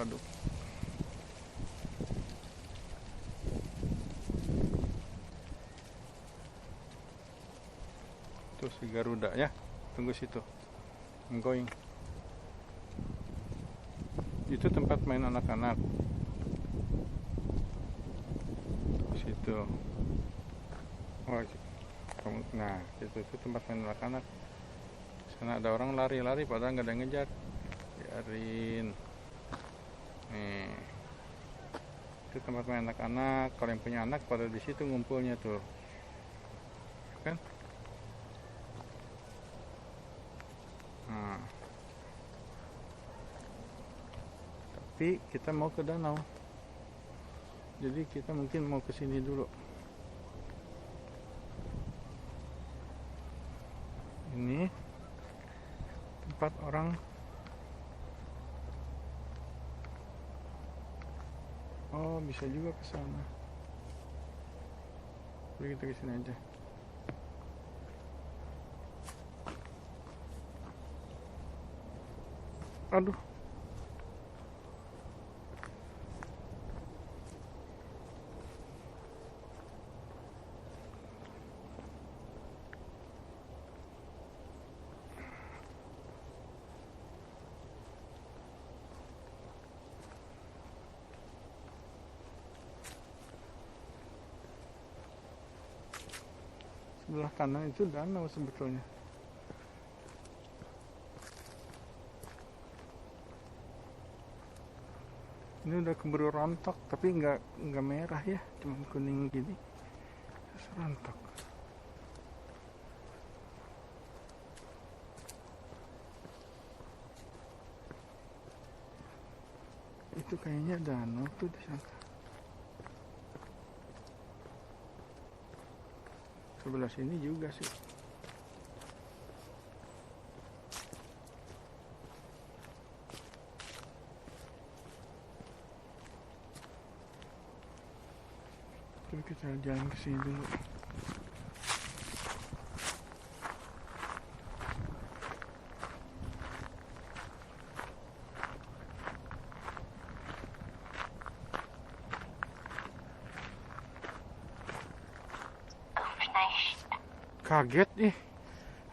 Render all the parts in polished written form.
waduk. Tuh si Garuda ya, tunggu situ. I'm going. Itu tempat main anak-anak. Situ. Oh, nah itu tempat main anak-anak. Sana ada orang lari-lari padahal nggak ada yang ngejar. Biarin. Nih. Itu tempat main anak-anak. Kalau yang punya anak pada di situ ngumpulnya tuh. Kan? Nah. Tapi kita mau ke danau. Jadi kita mungkin mau ke sini dulu. Ini tempat orang. Oh, bisa juga ke sana. Jadi kita ke sini aja. Aduh. Sebelah kanan itu danau sebetulnya. Ini udah keburu rontok, tapi nggak merah ya, cuma kuning gini. Terus rontok. Itu kayaknya danau tuh di sana. Sebelah sini juga sih. Coba kita jalan ke sini dulu. Kaget nih.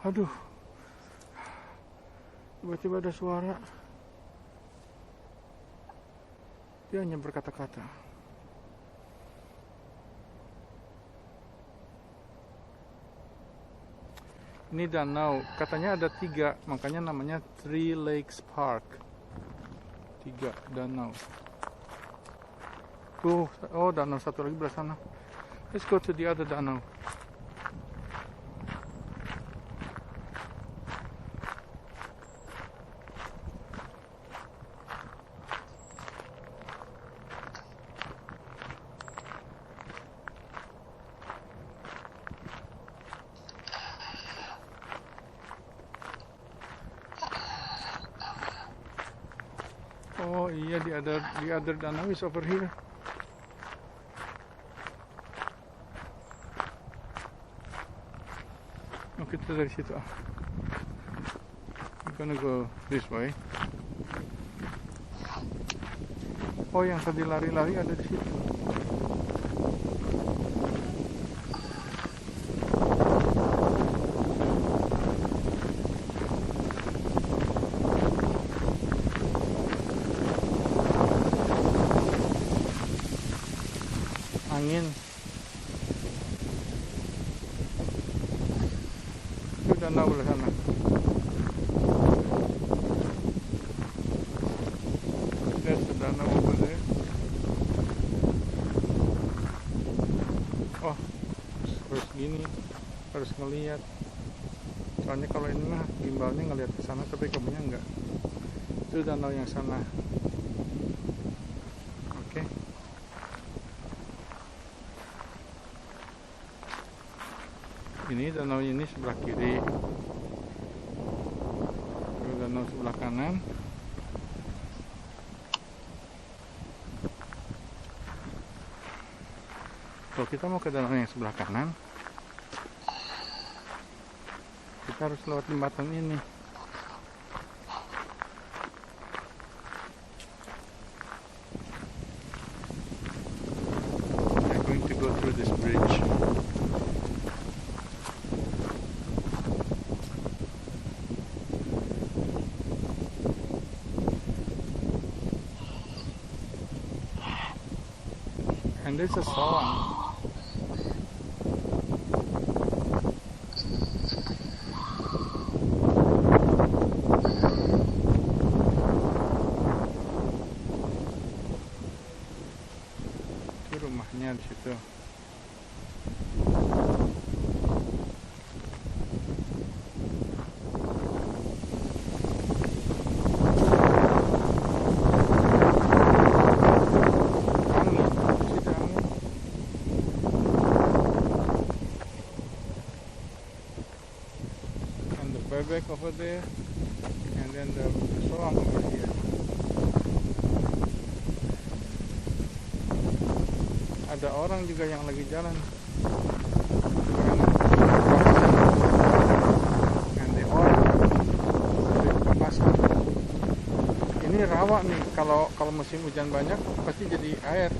Aduh. Tiba-tiba ada suara. Dia hanya berkata-kata. Ini danau. Katanya ada 3. Makanya namanya Three Lakes Park. 3 danau. Tuh. Oh, danau satu lagi belah sana. Let's go to the other danau. Oh iya, the other danau is over here. Oh, kita dari situ. We're gonna go this way. Oh, yang tadi lari-lari ada di situ. Angin. Itu danau belah sana. There's the danau over there. Oh, harus gini, harus ngelihat. Soalnya kalau ini mah gimbalnya ngelihat ke sana, tapi kamunya enggak. Itu danau yang sana. Oke. Ini danau ini sebelah kiri. Danau sebelah kanan. Kalau kita mau ke danau yang sebelah kanan, kita harus lewat jembatan ini. And there's a song. Itu rumahnya di situ. Back over there, and then the song over here. Ada orang juga yang lagi jalan. And the orang dari pasar. Ini rawa nih, kalau musim hujan banyak pasti jadi air.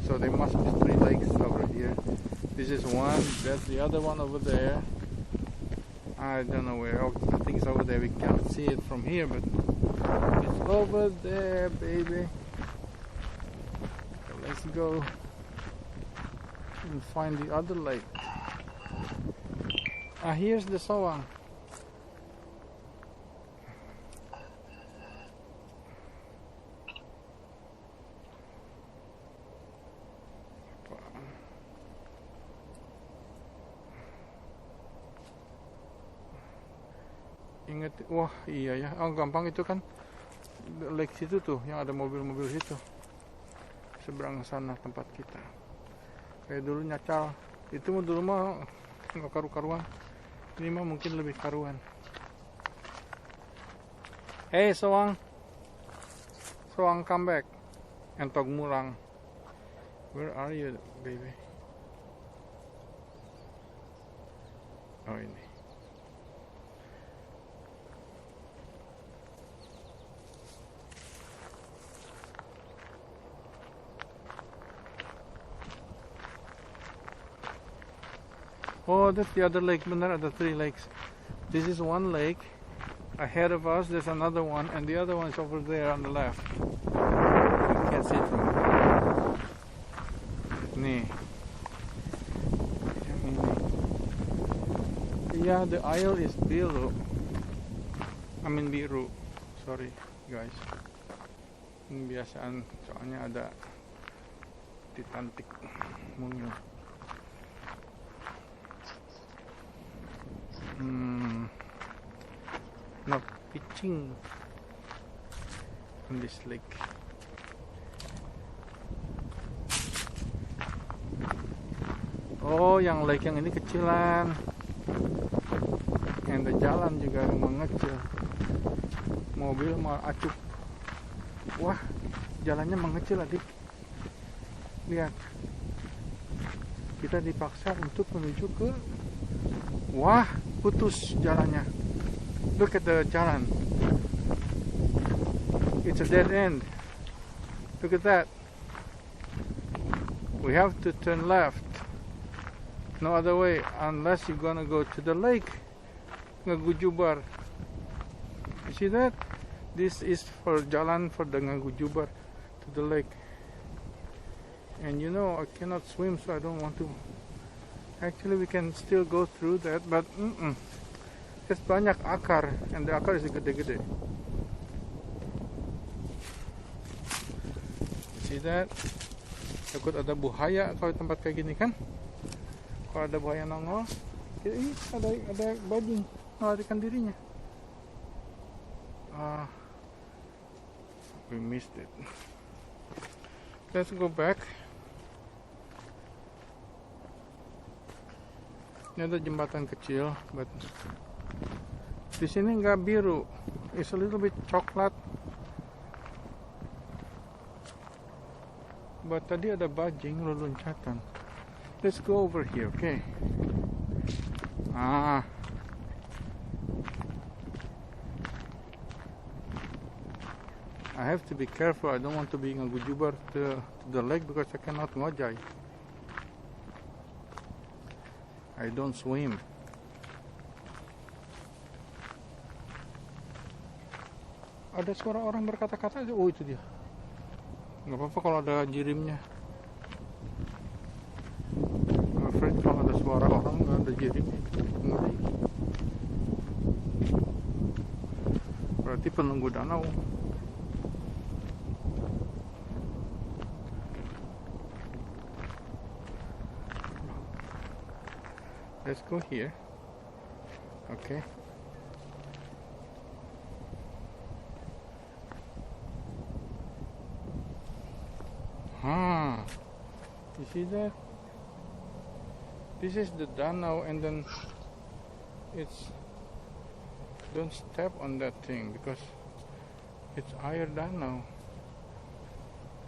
So there must be 3 lakes over here. This is one, that's the other one over there. I don't know where. Oh, I think it's over there. We can't see it from here, but it's over there, baby. So let's go and find the other lake. Here's the sawang. Ingat, wah iya ya, oh gampang itu kan lake situ tuh, yang ada mobil-mobil situ seberang sana tempat kita. Kayak dulu Nyacal, itu dulu mah nggak karu-karuan, ini mah mungkin lebih karuan. Hey Sawang, come back, entog murang. Where are you, baby? Oh ini. Oh, that's the other lake. Benar, ada 3 lakes. This is one lake. Ahead of us, there's another one, and the other one is over there on the left. You can't see it from here. Nih. Yang ini. Yeah, the aisle is biru. I mean biru. Sorry, guys. Ini biasaan, soalnya ada titantik mungil. Not pitching in this lake. Oh, yang lake yang ini kecilan. And the jalan juga mengecil. Mobil mau acup. Wah, jalannya mengecil adik. Lihat. Kita dipaksa untuk menuju ke. Wah, putus jalannya. Look at the jalan. It's a dead end. Look at that. We have to turn left. No other way unless you're gonna go to the lake. Ngagujubar. You see that? This is for jalan for the Ngagujubar to the lake. And you know I cannot swim, so I don't want to. Actually we can still go through that, but it's banyak akar, and the akar is gede-gede. See that? Takut ada buaya kalau tempat kayak gini kan? Kalau ada buaya nongol, ini ada bajing melarikan dirinya. We missed it. Let's go back. Ini ada jembatan kecil, but Di sini nggak biru, it's a little bit coklat. But tadi ada bajing loncatan. Let's go over here, okay? I have to be careful. I don't want to be ngagujubar to the lake because I cannot ngojay. I don't swim. Ada suara orang berkata-kata. Oh, itu dia. Nggak apa-apa kalau ada jirimnya. I'm afraid kalau ada suara orang nggak ada jirimnya. Ngeri. Berarti penunggu danau. Let's go here. Okay. You see that? This is the danau, and then it's, don't step on that thing because it's air danau.